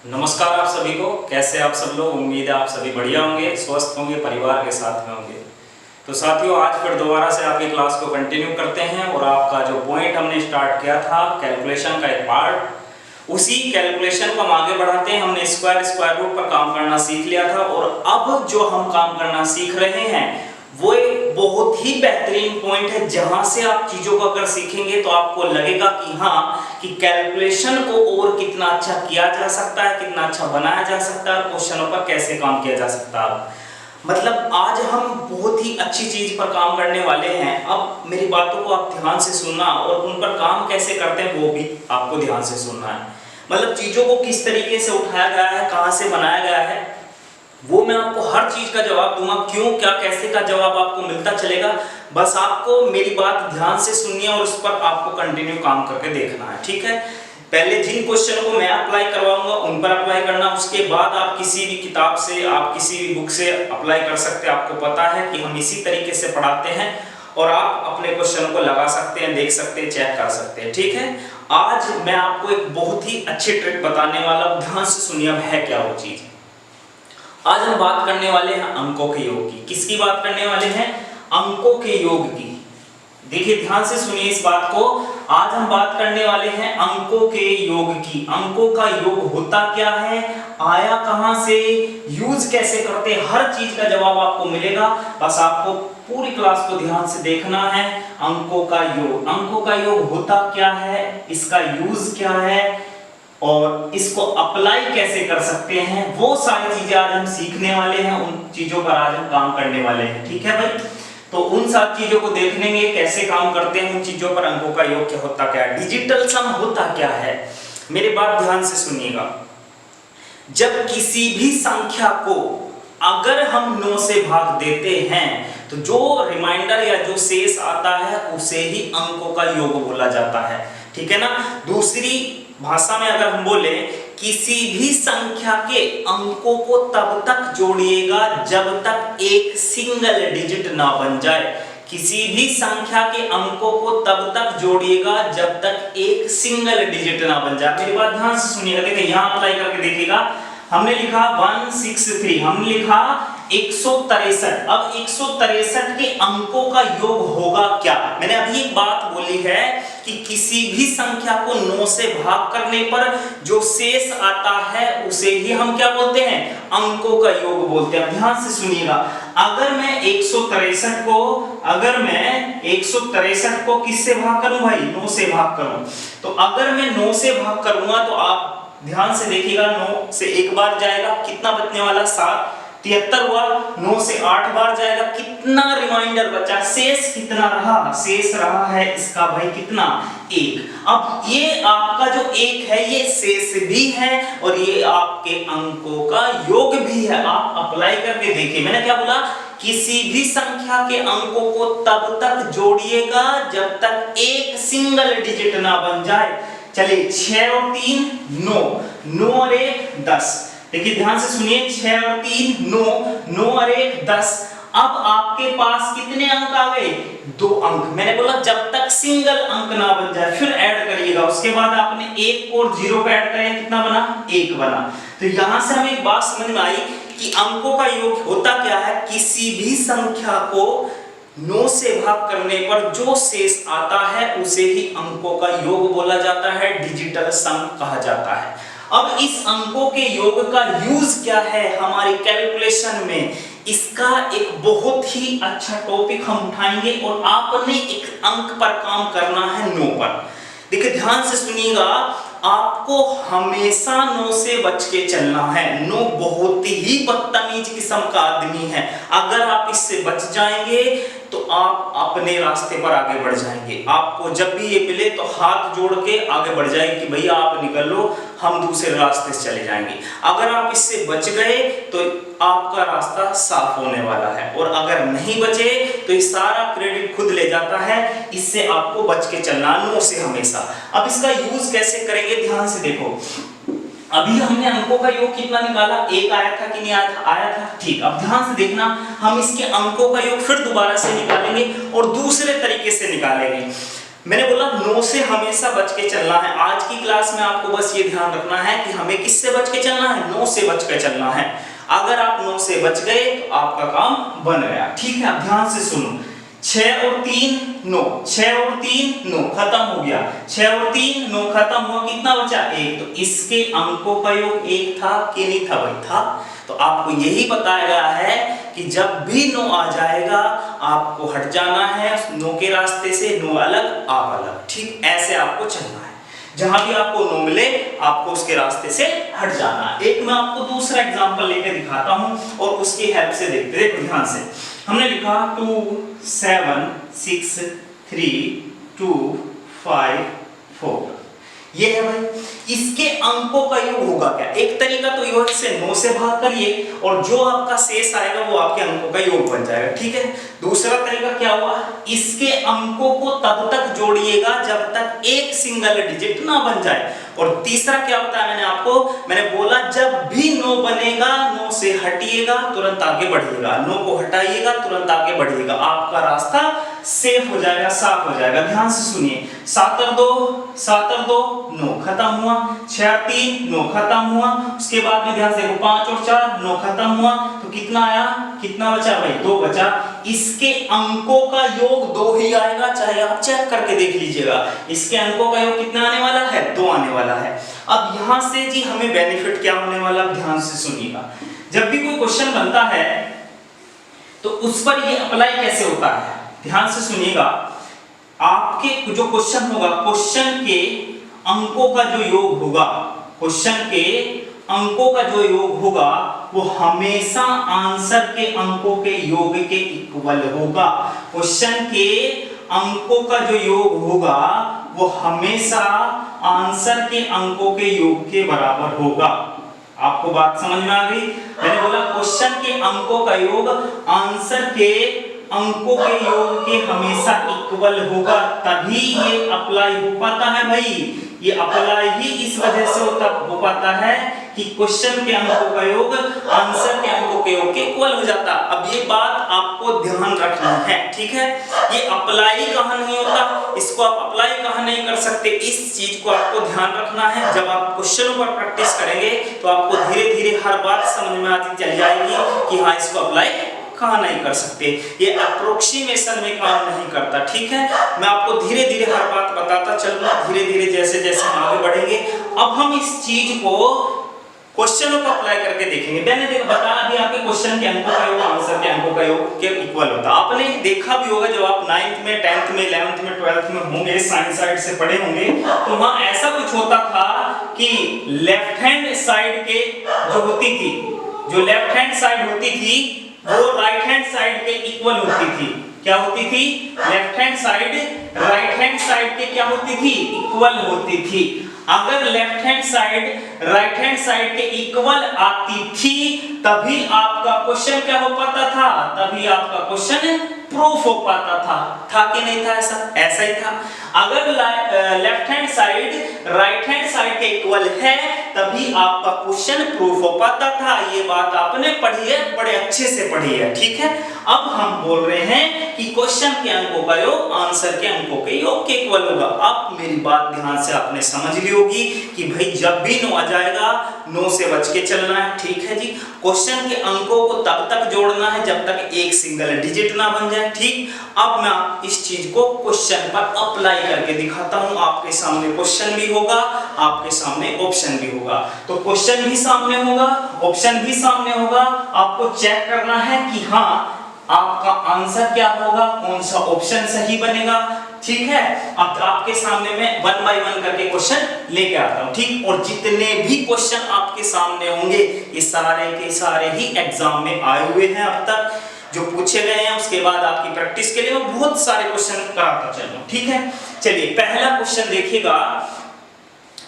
नमस्कार आप सभी को। कैसे आप सब लोग? उम्मीद है आप सभी बढ़िया होंगे, स्वस्थ होंगे, परिवार के साथ में होंगे। तो साथियों, आज फिर दोबारा से आपकी क्लास को कंटिन्यू करते हैं और आपका जो पॉइंट हमने स्टार्ट किया था कैलकुलेशन का एक पार्ट, उसी कैलकुलेशन को हम आगे बढ़ाते हैं। हमने स्क्वायर रूट पर काम करना सीख लिया था और अब जो हम काम करना सीख रहे हैं वो एक बहुत ही बेहतरीन पॉइंट है, जहां से आप चीजों को अगर सीखेंगे तो आपको लगेगा कि हाँ, कि कैलकुलेशन को और कितना अच्छा किया जा सकता है, कितना अच्छा बनाया जा सकता है, क्वेश्चनों पर कैसे काम किया जा सकता है। मतलब आज हम बहुत ही अच्छी चीज पर काम करने वाले हैं। अब मेरी बातों को आप ध्यान से सुनना और उन पर काम कैसे करते हैं वो भी आपको ध्यान से सुनना है। मतलब चीजों को किस तरीके से उठाया गया है, कहां से बनाया गया है, वो मैं आपको हर चीज का जवाब दूंगा। क्यों, क्या, कैसे का जवाब आपको मिलता चलेगा। बस आपको मेरी बात ध्यान से सुननी है और उस पर आपको कंटिन्यू काम करके देखना है, ठीक है। पहले जिन क्वेश्चन को मैं अप्लाई करवाऊंगा उन पर अप्लाई करना, उसके बाद आप किसी भी किताब से, आप किसी भी बुक से अप्लाई कर सकते हैं। आपको पता है कि हम इसी तरीके से पढ़ाते हैं और आप अपने क्वेश्चन को लगा सकते हैं, देख सकते हैं, चेक कर सकते हैं, ठीक है। आज मैं आपको एक बहुत ही अच्छी ट्रिक बताने वाला हूं, ध्यान से सुनिए। अब है क्या वो चीज। आज हम बात करने वाले हैं अंकों के योग की। किसकी बात करने वाले हैं? अंकों के योग की। देखिए ध्यान से सुनिए इस बात को। आज हम बात करने वाले हैं अंकों के योग की। अंकों का योग होता क्या है, आया कहां से, यूज कैसे करते हैं, हर चीज का जवाब आपको मिलेगा। बस आपको पूरी क्लास को ध्यान से देखना है। अंकों का योग, अंकों का योग होता क्या है, इसका यूज क्या है और इसको अप्लाई कैसे कर सकते हैं, वो सारी चीजें आज हम सीखने वाले हैं। उन चीजों पर आज हम काम करने वाले हैं, ठीक है भाई। तो उन सब चीजों को देखेंगे कैसे काम करते हैं, उन चीजों पर अंकों का योग क्या होता क्या है, डिजिटल सम होता क्या है। मेरी बात ध्यान से सुनिएगा। जब किसी भी संख्या को अगर हम 9 से भाग देते हैं तो जो रिमाइंडर या जो शेष आता है उसे ही अंकों का योग बोला जाता है, ठीक है ना। दूसरी भाषा में अगर हम बोले, किसी भी संख्या के अंकों को तब तक जोड़िएगा जब तक एक सिंगल डिजिट ना बन जाए। किसी भी संख्या के अंकों को तब तक जोड़िएगा जब तक एक सिंगल डिजिट ना बन जाए। मेरी बात ध्यान से सुनिएगा। देखिए यहां अप्लाई करके देखिएगा। हमने लिखा 163, हमने लिखा 163। अब 163 के अंकों का योग होगा क्या? मैंने अभी एक बात बोली है कि किसी भी संख्या को 9 से भाग करने पर जो शेष आता है उसे ही हम क्या बोलते हैं, अंकों का योग बोलते हैं। ध्यान से सुनिएगा। अगर मैं 163 को, अगर मैं 163 को किससे भाग करूं भाई, 9 से भाग करूं, तो अगर मैं 9 से भाग करूंगा तो आप ध्यान से देखिएगा, 9 से एक बार जाएगा, कितना बचने वाला, 7, 73 हुआ। 9 से 8 बार जाएगा, कितना रिमाइंडर बचा, शेष कितना रहा, शेष रहा है इसका भाई कितना, 1। अब ये आपका जो 1 है ये शेष भी है और ये आपके अंकों का योग भी है। आप अप्लाई करके देखिए। मैंने क्या बोला, किसी भी संख्या के अंकों को तब तक जोड़िएगा जब तक एक सिंगल डिजिट ना बन जाए। चलिए 6 और 3 9, 9 और 1 10। देखिए ध्यान से सुनिए, 6 और 3 9, 9 और 1 10। अब आपके पास कितने अंक आ गए, 2 अंक। मैंने बोला जब तक सिंगल अंक ना बन जाए, फिर ऐड करिएगा। उसके बाद आपने 1 और 0 को ऐड करें, कितना बना, 1 बना। तो यहां से हमें एक बात समझ में आई कि अंकों का योग होता क्या है। किसी भी संख्या को 9 से भाग करने पर जो शेष आता है उसे ही अंकों का योग बोला जाता है, डिजिटल सम कहा जाता है। अब इस अंकों के योग का यूज क्या है हमारी कैलकुलेशन में, इसका एक बहुत ही अच्छा टॉपिक हम उठाएंगे और आपने एक अंक पर काम करना है, 9 पर। देखिए ध्यान से सुनिएगा, आपको हमेशा 9 से बच के चलना है। 9 बहुत ही बदतमीज किस्म का आदमी है। अगर आप इससे बच जाएंगे तो आप अपने रास्ते पर आगे बढ़ जाएंगे। आपको जब भी ये मिले तो हाथ जोड़ के आगे बढ़ जाएंगे कि भैया आप निकल लो, हम दूसरे रास्ते से चले जाएंगे। अगर आप इससे बच गए तो आपका रास्ता साफ होने वाला है और अगर नहीं बचे तो ये सारा क्रेडिट खुद ले जाता है। इससे आपको बच के चलना, 9 से हमेशा। अब इसका यूज कैसे करेंगे, ध्यान से देखो। अभी हमने अंकों का योग कितना निकाला, 1 आया था कि नहीं आया था, आया था, ठीक। अब ध्यान से देखना, हम इसके अंकों का योग फिर दोबारा से निकालेंगे और दूसरे तरीके से निकालेंगे। मैंने बोला 9 से हमेशा बच के चलना है। आज की क्लास में आपको बस ये ध्यान रखना है कि हमें किससे बच के चलना है, 9 से बच के चलना है। अगर आप 9 से बच गए तो आपका काम बन गया। ठीक है, ध्यान से सुनो। 6 और 3 9, 6 और 3 9, खत्म हो गया। 6 और 3 9 खत्म हुआ, कितना बचा 1। तो इसके अंकों का योग 1 था कि नहीं था भाई, था। तो आपको यही बताया गया है कि जब भी 9 आ जाएगा आपको हट जाना है 9 के रास्ते से, 9 अलग आप अलग। ठीक, ऐसे आपको चलना है। जहां भी आपको 9 मिले आपको उसके रास्ते से हट जाना है। एक मैं आपको दूसरा एग्जांपल लेके दिखाता हूं और उसकी हेल्प से देखते हैं। देखो ध्यान से, हमने लिखा 2 7 6 3 2 5 4, ये है भाई। इसके अंकों का योग होगा क्या? एक तरीका तो योग से 9 से भाग करिए और जो आपका शेष आएगा वो आपके अंकों का योग बन जाएगा। ठीक है। दूसरा तरीका क्या हुआ, इसके अंकों को तब तक जोड़िएगा जब तक एक सिंगल डिजिट ना बन जाए। और तीसरा क्या होता है, मैंने बोला जब भी 9 बनेगा 9 से हटिएगा तुरंत आगे बढ़िएगा, 9 को हटाइएगा तुरंत आगे बढ़िएगा, आपका रास्ता सेफ हो जाएगा, साफ हो जाएगा। ध्यान से सुनिए, 7 और 2 9 खत्म हुआ, 6 और 3 9 खत्म हुआ, उसके बाद में ध्यान से देखो 5 और 4 9 खत्म हुआ, तो कितना आया, कितना बचा भाई 2 बचा। इसके अंकों का योग 2 ही आएगा, चाहे आप चेक करके देख लीजिएगा। इसके अंकों का योग कितना आने वाला है, 2 आने वाला है। अब यहां से जी हमें बेनिफिट क्या होने वाला, ध्यान से सुनिएगा। जब भी कोई क्वेश्चन बनता है तो उस पर ये अप्लाई कैसे होता है, ध्यान से सुनिएगा। आपके जो क्वेश्चन होगा, क्वेश्चन के अंकों का जो योग होगा, क्वेश्चन के अंकों का जो योग होगा वो हमेशा आंसर के अंकों के योग के इक्वल होगा। क्वेश्चन के अंकों का जो योग होगा वो हमेशा आंसर के अंकों के योग के बराबर होगा। आपको बात समझ में आ गई? मैंने बोला क्वेश्चन के अंकों का योग आंसर के अंकों के योग के हमेशा इक्वल होगा, तभी ये अप्लाई हो पाता है भाई। ये अप्लाई ही इस वजह से हो पाता है कि क्वेश्चन के अंकों का योग आंसर के अंकों के योग के इक्वल हो जाता। अब ये बात आपको ध्यान रखना है, ठीक है। ये अप्लाई कहाँ नहीं होता, इसको आप अप्लाई कहाँ नहीं कर सकते, इस चीज को आपको ध्यान रखना है। जब आप क्वेश्चनों पर प्रैक्टिस करेंगे तो आपको धीरे धीरे हर बात समझ में आती चली जाएगी कि हाँ इसको अप्लाई कहाँ नहीं कर सकते। ये अप्रोक्सीमेशन में काम नहीं करता, ठीक है। मैं आपको धीरे धीरे हर बात बताता चलूंगा, धीरे धीरे जैसे जैसे हम आगे बढ़ेंगे। अब हम इस चीज को क्वेश्चनों को अप्लाई करके देखेंगे। मैंने बताया अभी आपके क्वेश्चन के अंकों का योग आंसर के अंकों का योग के इक्वल होता। आपने देखा भी होगा जब आप 9th में 10th में 11th में 12th में होंगे, साइंस साइड से पढ़े होंगे, तो वहां ऐसा कुछ होता था कि लेफ्ट हैंड साइड के जो होती थी, जो लेफ्ट हैंड साइड होती थी वो राइट हैंड साइड के इक्वल होती थी। क्या होती थी? Left hand side right hand side के क्या होती थी? इक्वल होती थी। अगर left hand side right hand side के इक्वल आती थी तभी आपका क्वेश्चन क्या हो पाता था, तभी आपका क्वेश्चन प्रूफ हो पाता था कि नहीं था? ऐसा ही था। अगर left hand side right hand side के इक्वल है तभी आपका क्वेश्चन प्रूफ हो पाता था। ये बात आपने पढ़ी है, बड़े अच्छे से पढ़ी है, ठीक है। अब हम बोल रहे हैं कि क्वेश्चन के अंकों का योग आंसर के अंकों के योग के इक्वल होगा। अब मेरी बात ध्यान से आपने समझ ली होगी कि भाई जब भी 9 आ जाएगा 9 से बच के चलना है, ठीक है जी। क्वेश्चन के अंकों को तब तक जोड़ना है जब तक एक सिंगल डिजिट ना बन जाए, ठीक। अब मैं इस चीज को क्वेश्चन पर अप्लाई करके दिखाता हूं। आपके सामने क्वेश्चन भी होगा, आपके सामने ऑप्शन भी होगा। तो क्वेश्चन भी सामने होगा, ऑप्शन भी सामने होगा। आपको चेक करना है कि हाँ आपका आंसर क्या होगा, कौन सा ऑप्शन सही बनेगा, ठीक है। अब आपके सामने मैं 1 बाय 1 करके क्वेश्चन लेके आता हूं, ठीक। और जितने भी क्वेश्चन आपके सामने होंगे ये सारे के सारे ही एग्जाम में आए हुए हैं अब तक, जो पूछे गए हैं। उसके बाद आपकी प्रैक्टिस के लिए मैं बहुत सारे क्वेश्चन कराता चलूं, ठीक है। चलिए पहला क्वेश्चन देखिएगा।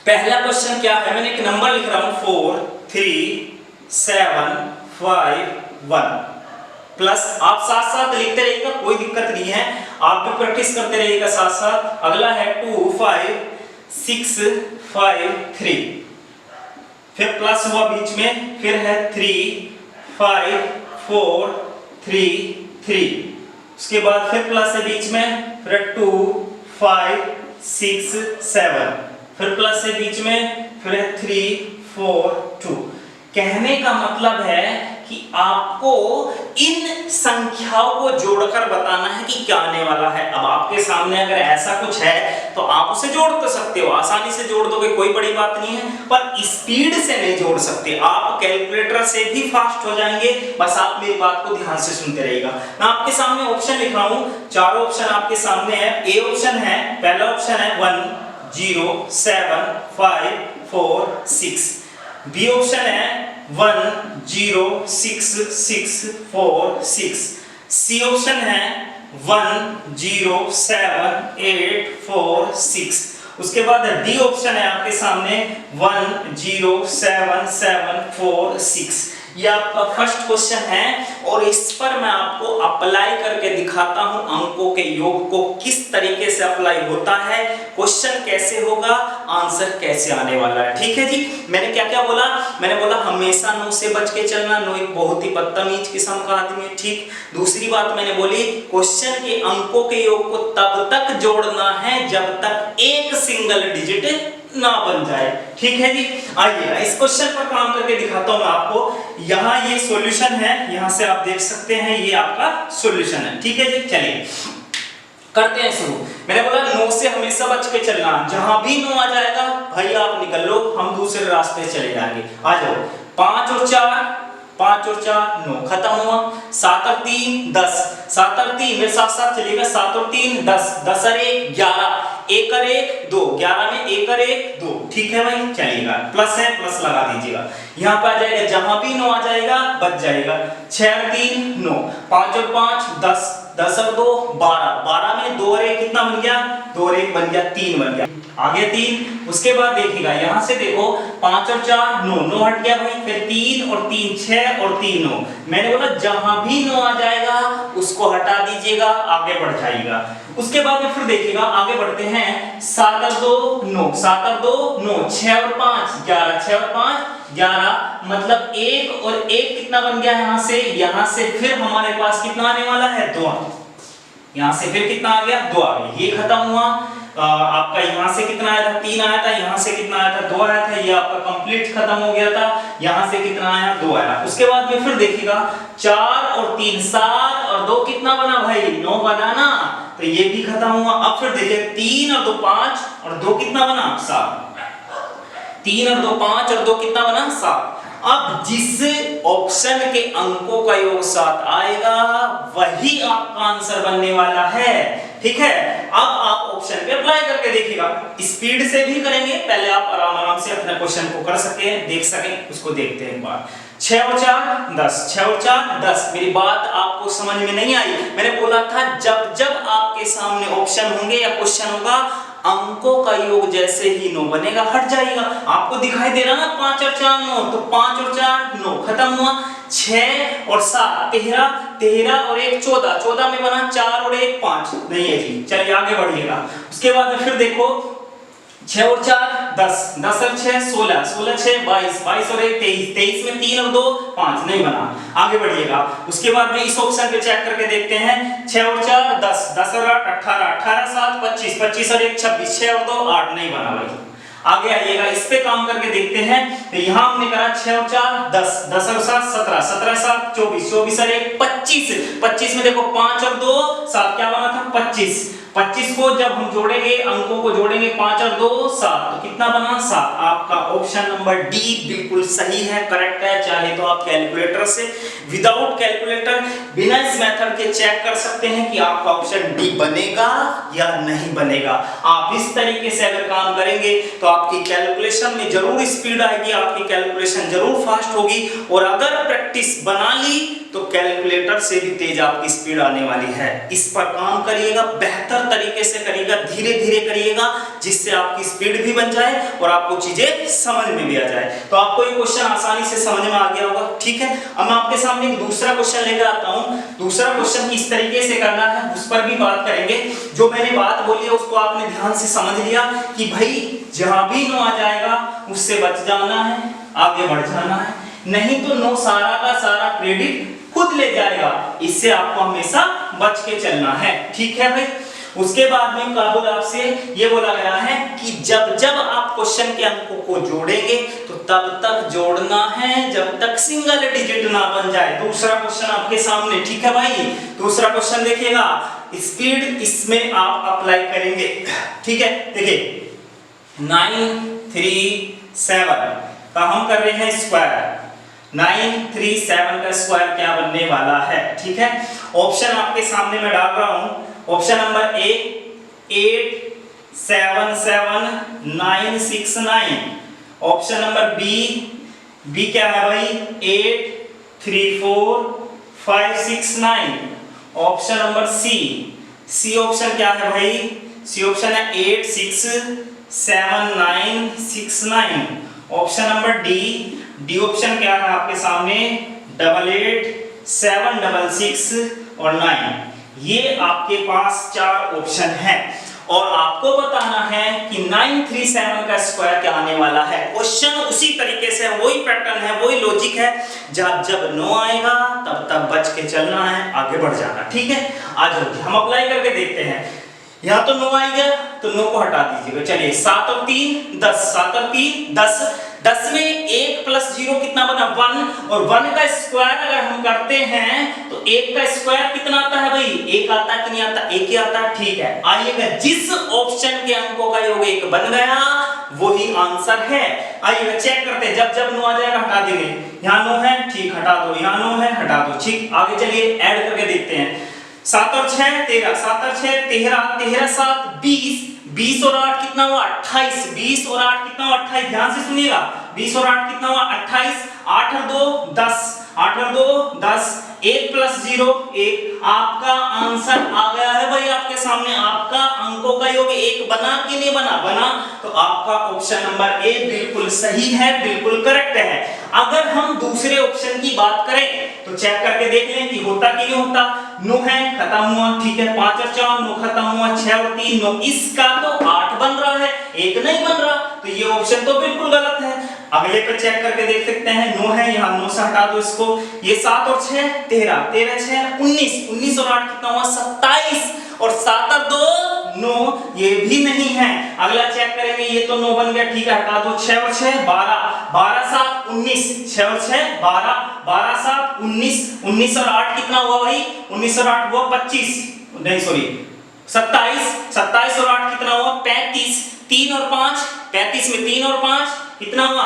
पहला क्वेश्चन क्या है, मैंने एक नंबर लिख रहा हूं 4 3 7 5 1 प्लस। आप साथ साथ लिखते रहिएगा, कोई दिक्कत नहीं है, आप भी प्रैक्टिस करते रहिएगा साथ साथ। अगला है 2 5 6 5 3, फिर प्लस हुआ बीच में, फिर है 3 5 4 3 3, उसके बाद फिर प्लस है बीच में, फिर 2 5 6 7, फिर प्लस है बीच में, फिर है 3 4 2। कहने का मतलब है कि आपको इन संख्याओं को जोड़कर बताना है कि क्या आने वाला है। अब आपके सामने अगर ऐसा कुछ है तो आप उसे जोड़ तो सकते हो, आसानी से जोड़ दोगे, कोई बड़ी बात नहीं है, पर स्पीड से नहीं जोड़ सकते। आप कैलकुलेटर से भी फास्ट हो जाएंगे, बस आप मेरी बात को ध्यान से सुनते रहिएगा। मैं आपके सामने ऑप्शन लिख रहा हूं, चारों ऑप्शन आपके सामने है। ए ऑप्शन है, पहला ऑप्शन है 1 0 7 5 4 6। बी ऑप्शन है 1 0 6 6 4 6। सी ऑप्शन है 1 0 7 8 4 6। उसके बाद डी ऑप्शन है आपके सामने 1 0 7 7 4 6। ये आपका फर्स्ट क्वेश्चन है और इस पर मैं आपको अप्लाई करके दिखाता हूं अंकों के योग को किस तरीके से अप्लाई होता है, क्वेश्चन कैसे होगा, आंसर कैसे आने वाला है। ठीक है जी। मैंने क्या क्या बोला? मैंने बोला हमेशा नो से बच के चलना, नो एक बहुत ही बदतमीज किस्म का आदमी है। ठीक। दूसरी बात मैंने बोली क्वेश्चन के अंकों के योग को तब तक जोड़ना है जब तक एक सिंगल डिजिट ना बन जाए। ठीक है जी। आइए इस क्वेश्चन पर काम करके दिखाता हूं मैं आपको। यहाँ ये सॉल्यूशन है, यहां से आप देख सकते हैं ये आपका सॉल्यूशन है। ठीक है जी। चलिए करते हैं शुरू। मैंने बोला नो से हमेशा बच के चलना, जहां भी नो आ जाएगा भाई आप निकल लो, हम दूसरे रास्ते चले जाएंगे। आ जाओ। 5 और 4 9 खत्म हुआ। 7 और 3 10, 7 और 3 मेरे साथ साथ चलिएगा, 7 और 3 10, 10 और 1 11, 1 और 1 2, 11 में 1 और 1 2। ठीक है भाई, चलिएगा प्लस है, प्लस लगा दीजिएगा। यहाँ पर आ जाएगा, जहां भी 9 आ जाएगा बच जाएगा। 6 और 3 9, 5 और 5 10, 10 और 2 12, 12 में 2 और 1 कितना बन गया? 2 और 1 बन गया 3 बन गया। आगे 3। उसके बाद देखिएगा यहां से देखो 5 और 4 9, 9 हट गया भाई, फिर 3 और 3 6 और 3 9। मैंने बोला जहां भी 9 आ जाएगा उसको हटा दीजिएगा, आगे बढ़ जाइएगा। उसके बाद में फिर देखिएगा आगे बढ़ते हैं। 7 और 2 9, 7 और 2 9, 6 और 5 11, 6 और 5 11, मतलब 1 और 1 कितना बन गया? यहां से फिर हमारे पास कितना आने वाला है? 2। यहां से फिर कितना आ गया? 2 आ गया। ये खत्म हुआ। आपका यहां से कितना आया था? 3 आया था। यहां से कितना आया था? 2 आया था। ये आपका कंप्लीट खत्म हो गया था। यहां से कितना आया? 2 आया। उसके बाद में फिर देखिएगा 4 और 3 7 और 2 कितना बना भाई? 9 बना ना, तो ये भी खत्म हुआ। अब फिर देखिए 3 और 2 5 और 2 कितना बना? 7। 3 और 2 5 और 2 कितना बना? 7। अब जिस ऑप्शन के अंकों का योग 7 आएगा वही आपका आंसर बनने वाला है। ठीक है। अब आप ऑप्शन पे अप्लाई करके देखिएगा, स्पीड से भी करेंगे, पहले आप आराम से अपने क्वेश्चन को कर सके, देख सकें, उसको देखते हैं एक बार। 6 और 4 10, 6 और 4 10। मेरी बात आपको समझ में नहीं आई? मैंने बोला था जब जब आपके सामने ऑप्शन होंगे या क्वेश्चन होगा अंकों का योग जैसे ही 9 बनेगा हट जाएगा। आपको दिखाई दे रहा ना 5 और 4 9, तो 5 और 4 9 खत्म हुआ। 6 और 7 13, 13 और 1 14, 14 में बना 4 और 1 5 नहीं है जी। चलिए आगे बढ़िएगा। उसके बाद में फिर देखो 6 और 4 10, 10 और 6 16, 16 6 22, 22 और 1 23, 23 में 3 और 2 5 नहीं बना। आगे बढ़िएगा। उसके बाद में इस ऑप्शन पे चेक करके देखते हैं। 6 और 4 10, 10 और 8 18, 18 7 25, 25 और 1 26, 6 और 2 8 नहीं बना भाई। आगे आइएगा, इस पे काम करके देखते हैं। तो यहां हमने करा 6 और 4 10, 10 और 7 17, 17 7 24, 24 और 1 25, 25 में देखो 5 और 2 7 क्या बना था? 25। 25 को जब हम जोड़ेंगे, अंकों को जोड़ेंगे 5 और 2 7, तो कितना बना? 7। आपका ऑप्शन नंबर डी बिल्कुल सही है, करेक्ट है। चाहे तो आप कैलकुलेटर से विदाउट कैलकुलेटर बिना इस मेथड के चेक कर सकते हैं कि आपका ऑप्शन डी बनेगा या नहीं बनेगा। आप इस तरीके से अगर काम करेंगे तो आपकी कैलकुलेशन में जरूर स्पीड आएगी, आपकी कैलकुलेशन जरूर फास्ट होगी, और अगर प्रैक्टिस बना ली तो कैलकुलेटर से भी तेज आपकी स्पीड आने वाली है। इस पर काम करिएगा, बेहतर तरीके से करिएगा, धीरे धीरे करिएगा, जिससे आपकी स्पीड भी बन जाए और आपको चीजें समझ में भी आ जाए। तो आपको ये क्वेश्चन आसानी से समझ में आ गया होगा। ठीक है। अब मैं आपके सामने एक दूसरा क्वेश्चन लेकर आता हूं। दूसरा क्वेश्चन किस तरीके से करना है उस पर भी बात करेंगे। जो मैंने बात बोली है उसको आपने ध्यान से समझ लिया कि भाई जहां भी 9 आ जाएगा उससे बच जाना है, आगे बढ़ जाना है, नहीं तो 9 सारा का सारा क्रेडिट खुद ले जाएगा। इससे आपको हमेशा बच के चलना है। ठीक है भाई। उसके बाद में क्या बोला आपसे, ये बोला गया है कि जब जब आप क्वेश्चन के अंकों को जोड़ेंगे तो तब तक जोड़ना है जब तक सिंगल डिजिट ना बन जाए। दूसरा क्वेश्चन आपके सामने, ठीक है भाई। दूसरा क्वेश्चन देखिएगा, स्पीड इसमें आप अप्लाई करेंगे, ठीक है। देखिए 937 का हम कर रहे हैं स्क्वायर, 937 का स्क्वायर क्या बनने वाला है, ठीक है। ऑप्शन आपके सामने मैं डाल रहा हूं। Option number A 877969, option number B क्या है भाई 834569, ऑप्शन नंबर सी ऑप्शन क्या है भाई, सी ऑप्शन है 867969, ऑप्शन नंबर डी ऑप्शन क्या है आपके सामने 888766 और 9। ये आपके पास 4 ऑप्शन हैं और आपको बताना है कि 937 का स्क्वायर क्या आने वाला है। क्वेश्चन उसी तरीके से, वही पैटर्न है, वही लॉजिक है। जब 9 आएगा तब बच के चलना है, आगे बढ़ जाना, ठीक है। आज हम अप्लाई करके देखते हैं। यहाँ तो 9 आएगा तो 9 को हटा दीजिएगा। चलिए 7 और 3 10, 7 और 3 10, 10 में 1 प्लस 0 कितना बना 1, और 1 का स्क्वायर अगर हम करते हैं तो 1 का स्क्वायर कितना आता है भाई, 1 आता है कि नहीं आता, 1 ही आता है, ठीक है। आइएगा जिस ऑप्शन के अंकों का योग 1 बन गया वही आंसर है। आइएगा चेक करते हैं, जब 9 आ जाएगा हटा देंगे। यहाँ 9 है, ठीक, हटा दो, यहाँ 9 है, हटा दो, ठीक। आगे चलिए ऐड करके देखते हैं। 7 और 6 13, 7 और 6 13, 13 7 20, 20 और 8 कितना हुआ 28, 20 और 8 कितना हुआ 28, ध्यान से सुनिएगा। 20 और 8 कितना हुआ 28, 8 और 2 10, 8 और 2 10, 1 प्लस 0 1। आपका आंसर आ गया है भाई आपके सामने। आपका अंकों का योग 1 बना कि नहीं बना, तो आपका ऑप्शन नंबर ए बिल्कुल सही है, बिल्कुल करेक्ट है। अगर हम दूसरे ऑप्शन की बात करें तो चेक करके देख लें कि होता कि नहीं होता। 9 है, खत्म हुआ, ठीक है। 5 और 4 9 खत्म हुआ, 6 और 3 9, इसका तो 8 बन रहा है, 1 नहीं बन रहा, तो ये ऑप्शन तो बिल्कुल गलत है। अगले पे चेक करके देख सकते हैं। 9 है, यहाँ 9 से हटा दो इसको। ये 7 और 6 13, 13 6 19, 19 और 8 कितना हुआ 27, और 7 और 2 9, ये भी नहीं है। अगला चेक करेंगे, ये तो 9 बन गया, ठीक है, हटा दो। 6 और 6 12, 12 7 19, 6 और 6 12, 12 7 19, 19 और 8 कितना हुआ भाई, 19 और 8 हुआ 25, नहीं सॉरी 27, 27 और 8 कितना हुआ 35, 3 और 5 35 में 3 और 5 कितना हुआ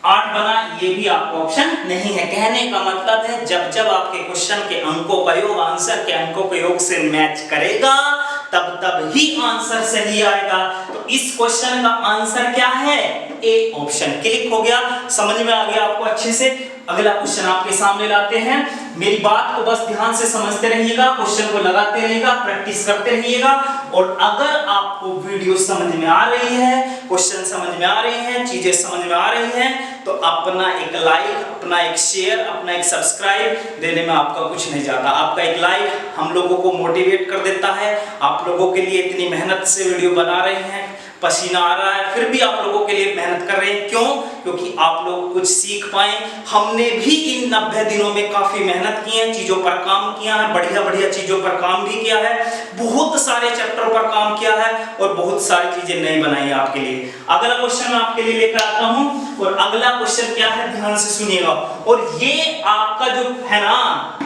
8 बना। ये भी आपका ऑप्शन नहीं है। कहने का मतलब है जब आपके क्वेश्चन के अंकों का योग आंसर के अंकों के योग से मैच करेगा तब ही आंसर सही आएगा। तो इस क्वेश्चन का आंसर क्या है, ए ऑप्शन। क्लिक हो गया, समझ में आ गया आपको अच्छे से। अगला क्वेश्चन आपके सामने लाते हैं। मेरी बात को बस ध्यान से समझते रहिएगा, क्वेश्चन को लगाते रहिएगा, प्रैक्टिस करते रहिएगा। और अगर आपको वीडियो समझ में आ रही है, क्वेश्चन समझ में आ रहे हैं, चीजें समझ में आ रही हैं, तो अपना एक लाइक, अपना एक शेयर, अपना एक सब्सक्राइब देने में आपका कुछ नहीं जाता। आपका एक लाइक हम लोगों को मोटिवेट कर देता है। आप लोगों के लिए इतनी मेहनत से वीडियो बना रहे हैं, पसीना आ रहा है, फिर भी आप लोगों के लिए मेहनत कर रहे हैं। क्यों? क्योंकि आप लोग कुछ सीख पाए। हमने भी इन 90 दिनों में काफी मेहनत की है, चीजों पर काम किया है, बढ़िया चीजों पर काम भी किया है, बहुत सारे चैप्टर पर काम किया है और बहुत सारी चीजें नई बनाई आपके लिए। अगला क्वेश्चन मैं आपके लिए लेकर आता हूं और अगला क्वेश्चन क्या है, ध्यान से सुनिएगा। और ये आपका जो है ना,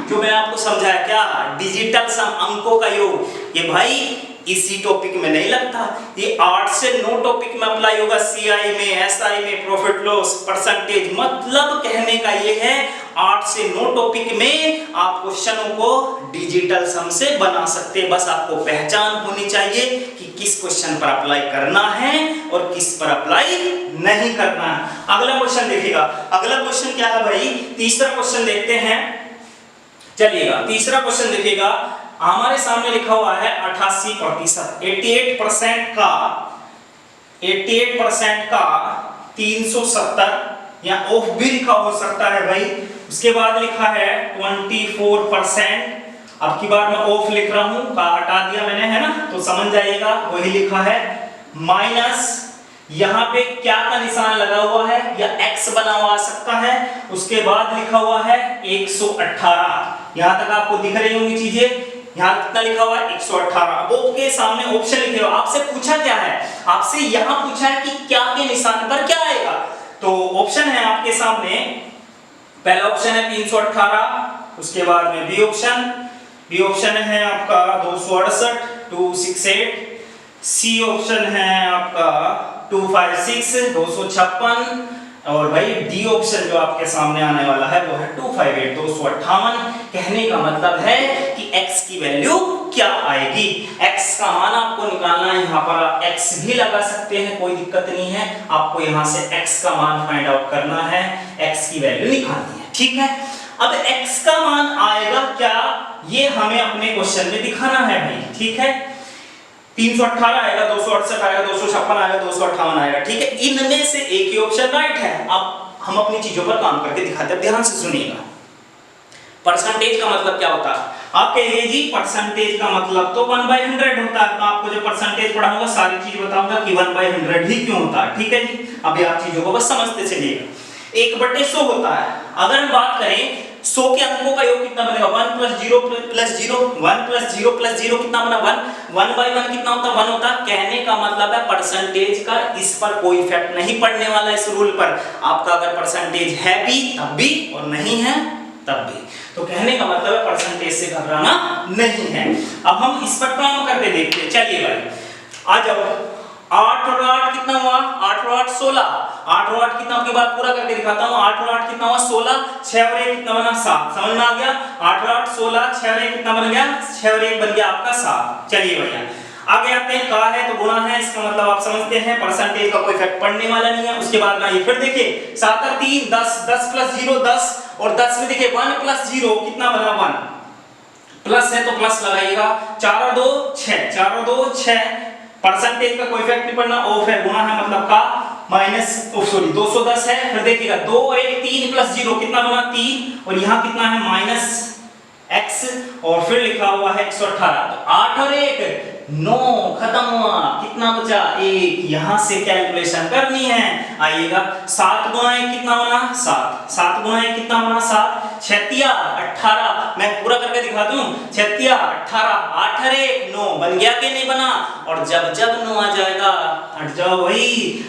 जो मैं आपको समझाया क्या, डिजिटल सम, अंकों का योग, ये भाई इसी टॉपिक में नहीं लगता, ये 8 से 9 टॉपिक में अप्लाई होगा। सीआई में, एसआई में, प्रॉफिट लॉस, परसेंटेज, मतलब कहने का ये है 8 से 9 टॉपिक में आप क्वेश्चनों को डिजिटल सम से बना सकते हैं। बस आपको पहचान होनी चाहिए कि किस क्वेश्चन पर अप्लाई करना है और किस पर अप्लाई नहीं करना है। अगला क्वेश्चन देखिएगा। अगला क्वेश्चन क्या है भाई, तीसरा क्वेश्चन देखते हैं। चलिएगा तीसरा क्वेश्चन देखिएगा, हमारे सामने लिखा हुआ है 88%, 88% का 370, या ऑफ भी लिखा हो सकता है भाई। उसके बाद लिखा है 24%, अब की बार मैं ऑफ लिख रहा हूं, का हटा दिया मैंने, है ना, तो समझ जाइएगा वही लिखा है। माइनस यहाँ पे क्या का निशान लगा हुआ है या x बना हुआ आ सकता है। उसके बाद लिखा हुआ है 118, यहां तक आपको दिख रही होंगी चीजें। यहाँ कितना लिखा हुआ है 118। अब आपके सामने ऑप्शन लिखे हो, आपसे पूछा क्या है, आपसे यहाँ पूछा है कि क्या के निशान पर क्या आएगा। तो ऑप्शन है आपके सामने, पहला ऑप्शन है 318, उसके बाद में बी ऑप्शन है आपका 268 268, सी ऑप्शन है आपका 256 256, और भाई डी ऑप्शन जो आपके सामने आने वाला है वो है 258 258। कहने का मतलब है कि x की वैल्यू क्या आएगी, x का मान आपको निकालना है। यहाँ पर आप x भी लगा सकते हैं, कोई दिक्कत नहीं है, आपको यहाँ से x का मान फाइंड आउट करना है, x की वैल्यू निकालनी है, ठीक है। अब x का मान आएगा क्या, ये हमें अपने क्वेश्चन में दिखाना है भाई, ठीक है। 318 आएगा, 268 आएगा, 256 आएगा, 258 आएगा, ठीक है। इनमें से एक ही ऑप्शन राइट है। अब हम अपनी चीजों पर काम करके दिखाते हैं, ध्यान से सुनिएगा। परसेंटेज का मतलब क्या होता है, आप कहेंगे जी परसेंटेज का मतलब तो 1/100 होता है। तो आपको जो परसेंटेज पढ़ाऊंगा सारी चीज बताऊंगा कि 1/100 ही क्यों होता है, ठीक है जी। अभी आप चीजों को बस समझते चलिएगा। 1/100 होता है। अगर हम बात करें 100 के अंकों का योग कितना बनेगा, 1 + 0 + 0, 1 + 0 + 0 कितना बना 1, 1/1 कितना होता 1 होता। कहने का मतलब है परसेंटेज का इस पर कोई इफेक्ट नहीं पड़ने वाला, इस रूल पर। आपका अगर परसेंटेज है भी तब भी और नहीं है तब भी, तो कहने का मतलब है परसेंटेज से घबराना नहीं है। अब हम इस पर काम करके देखते हैं, चलिए भाई आ जाओ। 8 और 8 कितना हुआ, 8 और 8 16, 8 और 8 कितना के बाद पूरा करके दिखाता हूं। 8 और 8 कितना हुआ 16, 6 और 1 कितना बना 7, समझ में आ गया। 8 और 8 16, 6 और 1 कितना बन गया, 6 और 1 बन गया आपका 7। चलिए भैया आगे आते हैं, का है तो गुणा है, इसका मतलब आप समझते हैं परसेंटेज का कोई इफेक्ट पड़ने वाला नहीं है। उसके बाद में ये फिर देखिए 7 और 3 10, 10 + 0 10, और 10 में देखिए 1 + 0 कितना बना 1, प्लस है तो प्लस लगाइएगा। 4 और 2 6, 4 और 2 6, परसेंटेज का कोई इफेक्ट नहीं पड़ना, ऑफ है, गुणा है मतलब का माइनस, सॉरी 210 है। फिर देखिएगा 2 और 1 3 + 0 कितना बना 3, और यहाँ कितना है -x, और फिर लिखा हुआ है 118। तो 8 और 1 9, खत्म हुआ, कितना बचा 1। यहां से कैलकुलेशन करनी है, आइएगा 7 × 1 कितना बना 7, 7 × 1 कितना बना 7, 6 18, मैं पूरा करके दिखा दूं, 6 18, 8 और 1 9, बन गया कि नहीं बना। और जब 9 आ जाएगा, हट जाओ भाई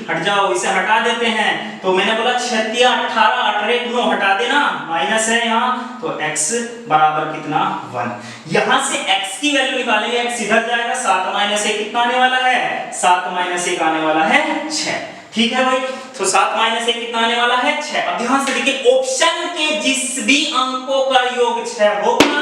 हट जाओ, इसे हटा देते हैं। तो मैंने बोला 6 18, 8 और 1 9, हटा देना, माइनस है यहाँ, तो x बराबर कितना 1। यहां से x की वैल्यू निकालेंगे, x इधर जाएगा, 7 - 1 कितना आने वाला है, 7 - 1 आने वाला है 6, ठीक है भाई। तो 7 - 1 कितना आने वाला है 6। अब ध्यान से देखिए, ऑप्शन के जिस भी अंकों का योग 6 होगा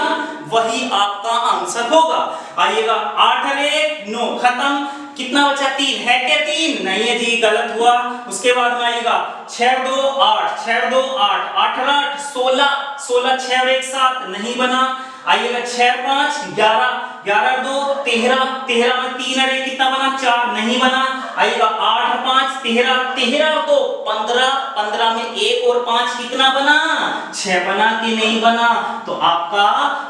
वही आपका आंसर होगा। आइएगा 8 और 1 9, खत्म, कितना बचा 3 है क्या 3, नहीं है जी, गलत हुआ। उसके बाद में आइएगा 6 और 2 8, 6 और 2 8, 8 और 8 16, 16 6 और 1 7, नहीं बना। आइएगा 6 और 5 11, 11 और 2 13, 13 में 3 और 1 कितना बना 4, नहीं बना। आइएगा 8 और 5 13, 13 और 2 15, 15 में 1 और 5 कितना बना 6 बना कि नहीं बना। तो आपका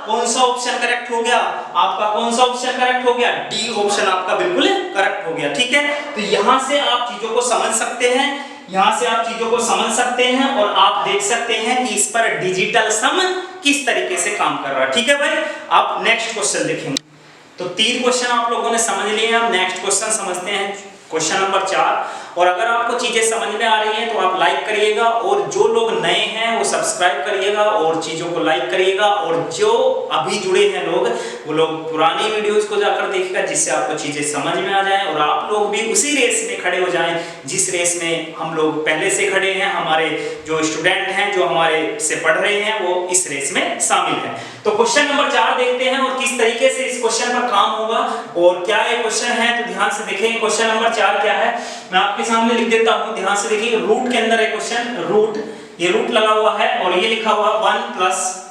कौन सा ऑप्शन करेक्ट हो गया, आपका कौन सा ऑप्शन करेक्ट हो गया, डी ऑप्शन आपका बिल्कुल करेक्ट हो गया, ठीक है। तो यहां से आप चीजों को समझ सकते हैं, यहां से आप चीजों को समझ सकते हैं, और आप देख सकते हैं कि इस पर डिजिटल सम किस तरीके से काम कर रहा है, ठीक है भाई। आप नेक्स्ट क्वेश्चन देखेंगे। तो 3 क्वेश्चन आप लोगों ने समझ लिए, अब नेक्स्ट क्वेश्चन समझते हैं, क्वेश्चन नंबर 4। और अगर आपको चीजें समझ में आ रही हैं तो आप लाइक करिएगा, और जो लोग नए हैं वो सब्सक्राइब करिएगा और चीजों को लाइक करिएगा, और जो अभी जुड़े हैं लोग वो लोग पुरानी वीडियोस को जाकर देखिएगा, जिससे आपको चीजें समझ में आ जाएं और आप लोग भी उसी रेस में खड़े हो जाएं जिस रेस में हम लोग पहले से खड़े हैं। हमारे जो स्टूडेंट हैं जो हमारे से पढ़ रहे हैं वो इस रेस में शामिल हैं। तो क्वेश्चन नंबर 4 देखते हैं और किस तरीके से इस क्वेश्चन पर काम होगा और क्या ये क्वेश्चन है। तो ध्यान से देखें, क्वेश्चन नंबर 4 क्या है, मैं आपके सामने लिख देता हूं, ध्यान से देखिए। रूट के अंदर है क्वेश्चन, रूट, ये रूट लगा हुआ है और ये लिखा हुआ 1 +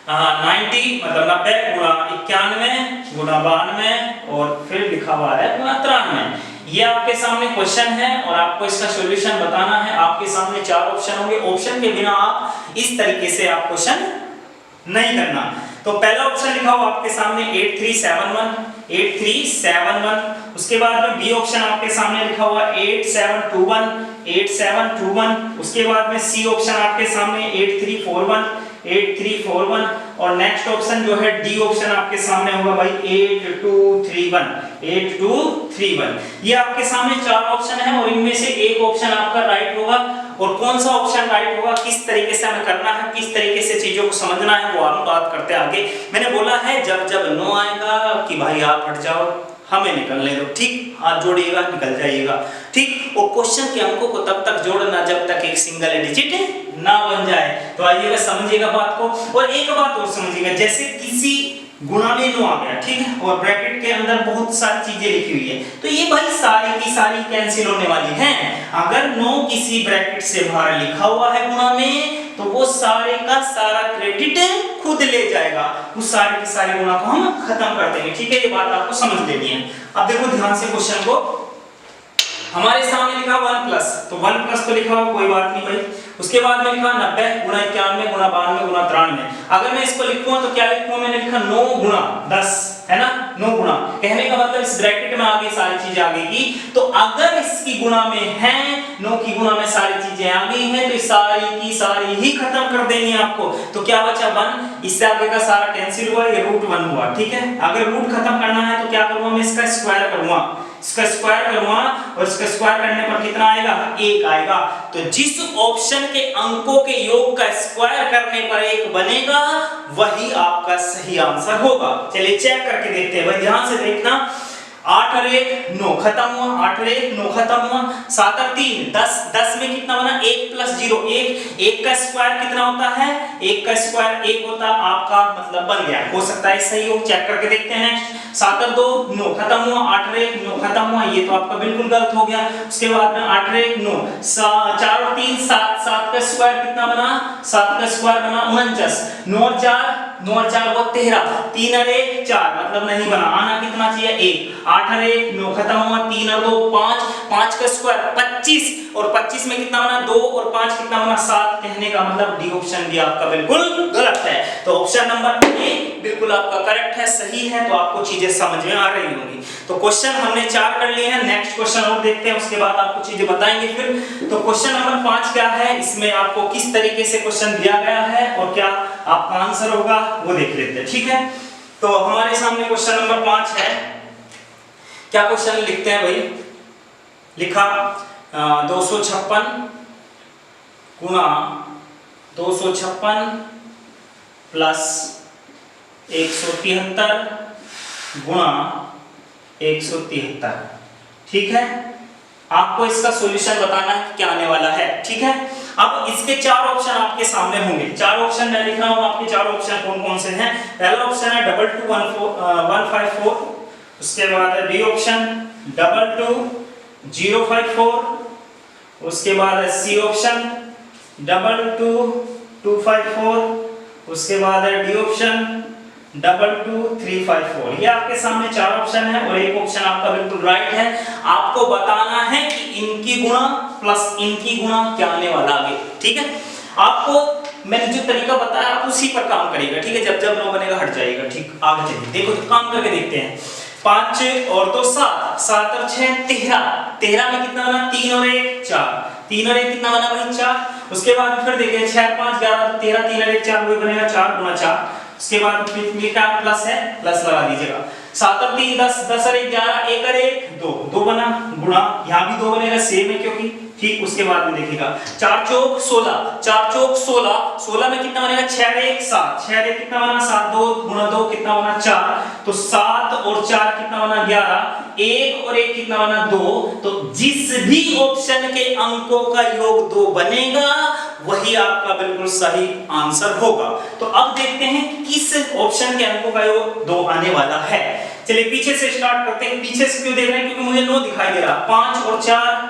90 मतलब 90 गुणा 91 गुणा 92 और फिर लिखा हुआ है गुणा 93। ये आपके सामने क्वेश्चन है और आपको इसका सॉल्यूशन बताना है। आपके सामने 4 ऑप्शन होंगे, ऑप्शन के बिना आप इस तरीके से आप क्वेश्चन नहीं करना। तो पहला ऑप्शन लिखा हुआ आपके सामने 8371, 8371। उसके बाद में बी ऑप्शन आपके सामने लिखा हुआ 8721, 8721। उसके बाद में सी ऑप्शन आपके सामने 8341, 8341। और नेक्स्ट ऑप्शन जो है डी ऑप्शन आपके सामने होगा भाई 8231, 8231। ये आपके सामने चार ऑप्शन है और इनमें से एक ऑप्शन आपका राइट होगा। और कौन सा ऑप्शन राइट होगा, किस तरीके से हमें करना है, किस तरीके से चीजों को समझना है, वो हम बात करते हैं आगे। मैंने बोला है जब जब नो आएगा कि भाई आप हट जाओ, हमें निकलने दो, ठीक, हाथ जोड़िएगा निकल जाइएगा, ठीक। और क्वेश्चन के अंकों को तब तक जोड़ना जब तक एक सिंगल डिजिट ना बन जाए। तो आइएगा समझिएगा बात को। और एक बात और समझिएगा, जैसे किसी गुणा में नो आ गया, ठीक है, और ब्रैकेट के अंदर बहुत सारी चीजें लिखी हुई है, तो ये भाई सारी की सारी कैंसिल होने वाली हैं। अगर नो किसी ब्रैकेट से बाहर लिखा हुआ है गुणा में, तो वो सारे का सारा क्रेडिट खुद ले जाएगा, उस सारे की सारी गुणा को हम खत्म कर देंगे, ठीक है। ये बात आपको समझ लेनी है। अब देखो ध्यान से क्वेश्चन को, हमारे सामने लिखा 1 प्लस, तो 1 प्लस तो लिखा हुआ, कोई बात नहीं भाई। उसके बाद में लिखा 90 गुणा 91 गुणा 92 गुणा 93। अगर मैं इसको लिखूं तो क्या लिखूं, मैंने लिखा 9 गुणा 10, है ना, 9 गुणा, कहने का मतलब इस ब्रैकेट में आगे सारी चीजें आ गई। तो अगर इसकी गुणा में है, 9 की गुणा में सारी चीजें आ गई हैं, तो सारी की सारी ही खत्म कर देनी है आपको। तो क्या बचा 1, इससे आगे का सारा कैंसिल हुआ, ये √1 हुआ, ठीक है। अगर रूट खत्म करना है तो क्या करूंगा, मैं इसका स्क्वायर करूंगा, इसका स्क्वायर करूंगा, और इसका स्क्वायर करने पर कितना आएगा, 1 आएगा। तो जिस ऑप्शन के अंकों के योग का स्क्वायर करने पर 1 बनेगा, वही आपका सही आंसर होगा। चलिए चेक करके देखते हैं भाई, ध्यान से देखना। 8 और 1 9 खत्म हुआ, 8 और 1 9 खत्म हुआ, 7 और 3 10, 10 में कितना बना, 1 + 0 1, 1 का स्क्वायर कितना होता है, 1 का स्क्वायर 1 होता, आपका मतलब बन गया। हो सकता है सही हो, चेक करके देखते हैं नेक्स्ट। 7 और 2 9 खत्म हुआ, 8 और 1 9 खत्म हुआ, ये तो आपका बिल्कुल गलत हो गया। उसके बाद में 8 और 1 9, 4 और 3 7, 7 का स्क्वायर कितना बना, 7 का स्क्वायर बना 49, 9 और 4 वो 13, 3 और 1 4, मतलब नहीं बना, आना कितना चाहिए 1, 8 और 1 9 खत्म हुआ, 3 और 2 5, 5 का स्क्वायर 25, और 25 में कितना बना 2, और 5 कितना बना 7, कहने का मतलब डी ऑप्शन भी आपका बिल्कुल गलत है। तो ऑप्शन नंबर ए बिल्कुल आपका करेक्ट है, सही है। तो आपको चीजें समझ में आ रही होंगी। तो क्वेश्चन हमने 4 कर लिए हैं, नेक्स्ट क्वेश्चन और देखते हैं, उसके बाद आपको चीजें बताएंगे फिर। तो क्वेश्चन नंबर 5 क्या है, इसमें आपको किस तरीके से क्वेश्चन दिया गया है और क्या आपका आंसर होगा वो देख लेते हैं, ठीक है। तो हमारे सामने क्वेश्चन नंबर 5 है। क्या क्वेश्चन लिखते हैं भाई, लिखा 256 गुणा 256 प्लस 173 गुणा 173, ठीक है। आपको इसका सॉल्यूशन बताना है क्या आने वाला है, ठीक है। अब इसके 4 ऑप्शन आपके सामने होंगे, 4 ऑप्शन मैं लिख रहा हूं, आपके 4 ऑप्शन कौन कौन से हैं। पहला ऑप्शन है 22154, उसके बाद है बी ऑप्शन 22054, उसके बाद है सी ऑप्शन 22254, उसके बाद है डी ऑप्शन 22354। ये आपके सामने 4 ऑप्शन है और एक ऑप्शन आपका बिल्कुल राइट है। आपको बताना है कि इनकी गुणा प्लस इनकी गुणा क्या आने वाला आगे, ठीक है। आपको मैंने जो तरीका बताया आप उसी पर काम करिएगा, ठीक है। जब जब नो बनेगा हट जाएगा, ठीक। आगे चलिए, देखो तो काम करके देखते हैं। 5 और 2 7, 7 और 6 13, 13 में कितना बना 3 और 1 4, 3 और 1 कितना बना भाई 4। उसके बाद फिर देखिए 6 और 5 11, 13 3 और 1 4, वो बनेगा 4 गुना 4। उसके बाद फिर क्या प्लस है, प्लस लगा दीजिएगा। 7 और 3 10, 10 और 1 11, 1 और 1 2, 2 बना गुणा, यहाँ भी 2 बनेगा, सेम है क्योंकि, ठीक। उसके बाद में देखिएगा 4 चौक 16, 4 चौक 16, 16 में कितना बनेगा 6 और 1 7, 6 और 1 कितना बना 7, 2 गुणा 2 कितना बना 4, तो 7 और 4 कितना बना 11, 1 और 1 कितना बना 2। तो जिस भी ऑप्शन के अंकों का योग 2 बनेगा वही आपका बिल्कुल सही आंसर होगा। तो अब देखते हैं किस ऑप्शन के अंकों का योग 2 आने वाला है। चलिए पीछे से स्टार्ट करते हैं। पीछे से क्यों देख रहे हैं, क्योंकि मुझे 9 दिखाई दे रहा। 5 और 4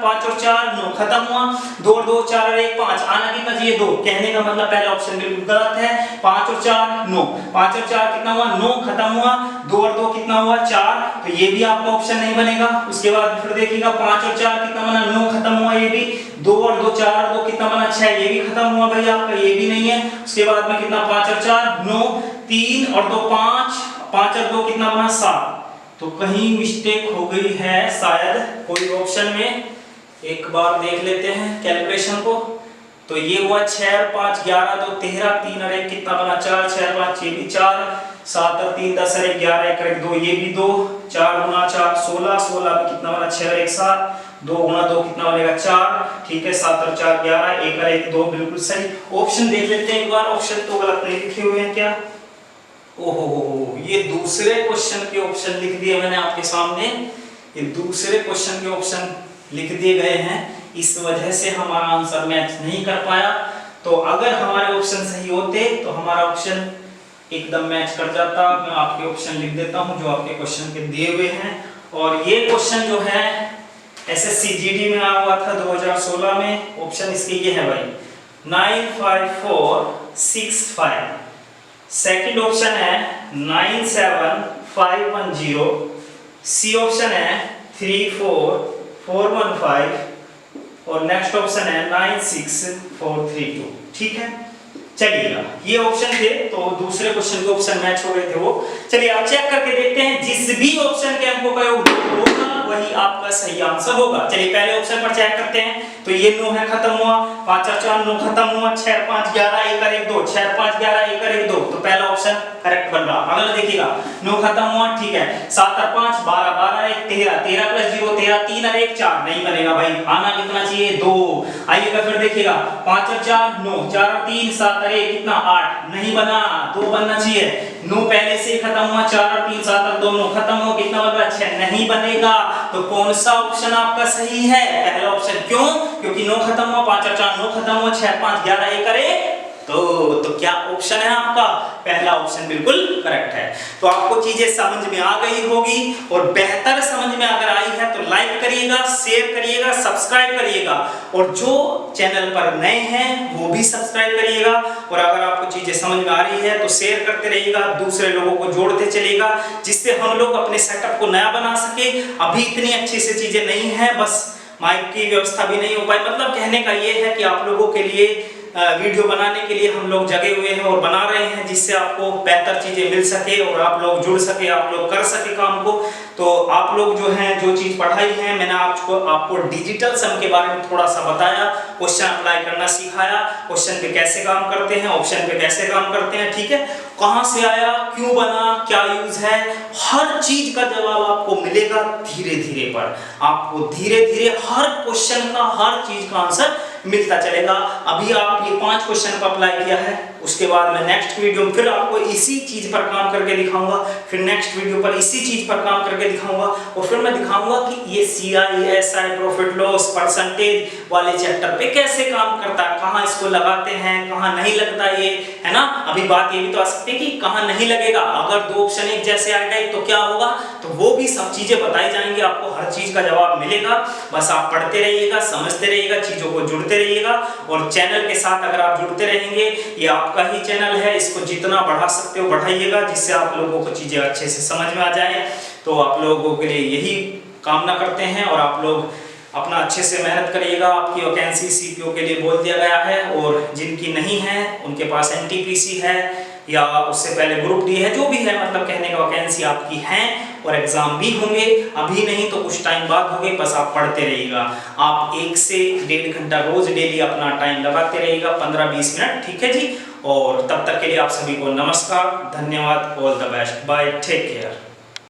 9 खत्म हुआ, 2 और 2 4 और 1 5, आना कितना चाहिए 2, कहने का मतलब पहला ऑप्शन बिल्कुल गलत है। 5 और 4 9, 5 और 4 कितना हुआ 9 खत्म हुआ, 2 और 2 कितना हुआ 4, तो ये भी आपका ऑप्शन नहीं बनेगा। उसके बाद फिर देखिएगा 5 और 4 कितना बना 9 खत्म हुआ, ये भी 2 और 2 4 और 2 कितना बना 6, ये भी खत्म हुआ भाई आपका, ये भी नहीं है। उसके बाद में कितना 5 और 4 9, 3 और 2 5, 5 और 2 कितना बना 7, तो कहीं मिस्टेक हो गई है शायद कोई ऑप्शन में। एक बार देख लेते हैं कैलकुलेशन को। तो ये हुआ 6 और 5 11 2 13 3 और 1 कितना बना 4 6 5 ये भी 4 7 और 3 10 और 1 11 1 और 1 2 ये भी 2 4 गुना 4 16 16 में कितना बना 6 और 1 7 2 गुना 2 कितना बनेगा 4 ठीक है 7 और 4 11 1 और 1 2 बिल्कुल सही। ऑप्शन देख लेते हैं एक बार, ऑप्शन तो गलत नहीं लिखे हुए हैं क्या? ओहो ये दूसरे क्वेश्चन के ऑप्शन लिख दिए मैंने आपके सामने, ये दूसरे क्वेश्चन के ऑप्शन लिख दिए गए हैं, इस वजह से हमारा आंसर मैच नहीं कर पाया। तो अगर हमारे ऑप्शन सही होते तो हमारा ऑप्शन एकदम मैच कर जाता। मैं आपके ऑप्शन लिख देता हूं जो आपके क्वेश्चन के दिए हुए हैं। और ये क्वेश्चन जो है एसएससी जीडी में आया हुआ था 2016 में। ऑप्शन इसके ये है भाई 95465, सेकंड ऑप्शन है 97510, सी ऑप्शन है 34415 और नेक्स्ट ऑप्शन है 96432। ठीक है चलिएगा ये ऑप्शन थे तो दूसरे क्वेश्चन के ऑप्शन मैच हो गए थे वो। चलिए आप चेक करके देखते हैं, जिस भी ऑप्शन के अंकों का योग होगा वही आपका सही आंसर होगा। चलिए पहले ऑप्शन पर चेक करते हैं। तो ये 9 है खत्म हुआ, 5 और 4 9 खत्म हुआ, 6 और 5 11 1 और 1 2 6 और 5 11 1 और 1 2 तो पहला ऑप्शन करेक्ट बन रहा। अगला देखिएगा 9 खत्म हुआ ठीक है, 7 और 5 12 12 1 13 13 प्लस 0 13 3 और 1 4 नहीं बनेगा भाई, आना कितना चाहिए 2। आइएगा फिर देखिएगा 5 और 4 9 4 और 3 7 और 1 कितना 8 नहीं बना, 2 बनना चाहिए। 9 पहले से खत्म हुआ, 4 और 3 7 और 2 9 खत्म हो, कितना बन रहा 6 नहीं बनेगा। तो कौन सा ऑप्शन आपका सही है? पहला ऑप्शन। क्यों? क्योंकि 9 खत्म हुआ, 5 और 4 9 खत्म हुआ, 6 5 11 1 करे तो क्या ऑप्शन है आपका? पहला ऑप्शन बिल्कुल करेक्ट है। तो आपको चीजें समझ में आ गई होगी और बेहतर समझ में अगर आई है तो लाइक करिएगा, शेयर करिएगा, सब्सक्राइब करिएगा और जो चैनल पर नए हैं वो भी सब्सक्राइब करिएगा। और अगर आपको चीजें समझ में आ रही है तो शेयर करते रहिएगा, दूसरे लोगों को जोड़ते चलिएगा जिससे हम लोग अपने सेटअप को नया बना सके। अभी इतनी अच्छी से चीजें नहीं है, बस माइक की व्यवस्था भी नहीं हो पाई। मतलब कहने का ये है कि आप लोगों के लिए वीडियो बनाने के लिए हम लोग जगे हुए हैं और बना रहे हैं जिससे आपको बेहतर चीजें मिल सके और आप लोग जुड़ सके, आप लोग कर सके काम को। तो आप लोग जो हैं जो चीज पढ़ाई है मैंने आपको डिजिटल सम के बारे में थोड़ा सा बताया, क्वेश्चन अप्लाई करना सिखाया, क्वेश्चन पे कैसे काम करते हैं, ऑप्शन पे कैसे काम करते हैं, ठीक है, कहां से आया, क्यों बना, क्या यूज है, हर चीज का जवाब आपको मिलेगा धीरे धीरे पर। आपको धीरे धीरे हर क्वेश्चन का हर चीज का आंसर मिलता चलेगा। अभी आप ये 5 क्वेश्चन पर अप्लाई किया है, उसके बाद मैं नेक्स्ट वीडियो में फिर आपको इसी चीज पर काम करके दिखाऊंगा, फिर नेक्स्ट वीडियो पर इसी चीज पर काम करके दिखाऊंगा और फिर मैं दिखाऊंगा कि ये CISI प्रॉफिट लॉस परसेंटेज वाले चैप्टर पे कैसे काम करता है, कहां इसको लगाते हैं, कहां नहीं लगता, ये है ना। अभी बात ये भी तो आ सकती है कि कहां नहीं लगेगा, अगर 2 ऑप्शन एक जैसे आ गए तो क्या होगा, तो वो भी सब चीजें बताई जाएंगी, आपको हर चीज का जवाब मिलेगा। बस आप पढ़ते रहिएगा, समझते रहिएगा, चीजों को जुड़ते रहिएगा और चैनल के साथ अगर आप जुड़ते रहेंगे, ये आपका ही चैनल है, इसको जितना बढ़ा सकते हो बढ़ाइएगा जिससे आप लोगों को चीजें अच्छे से समझ में आ जाए। तो आप लोगों के लिए यही कामना करते हैं और आप लोग अपना अच्छे से मेहनत करिएगा। आपकी वैकेंसी CPO के लिए बोल दिया गया है और जिनकी नहीं है उनके पास NTPC है या उससे पहले ग्रुप D है, जो भी है, मतलब कहने का वैकेंसी आपकी है और एग्जाम भी होंगे, अभी नहीं तो कुछ टाइम बाद होंगे। बस आप पढ़ते रहिएगा, आप 1 से 1.5 घंटा रोज डेली अपना टाइम लगाते रहिएगा, 15-20 मिनट, ठीक है जी। और तब तक के लिए आप सभी को नमस्कार, धन्यवाद, all the best, bye, take care.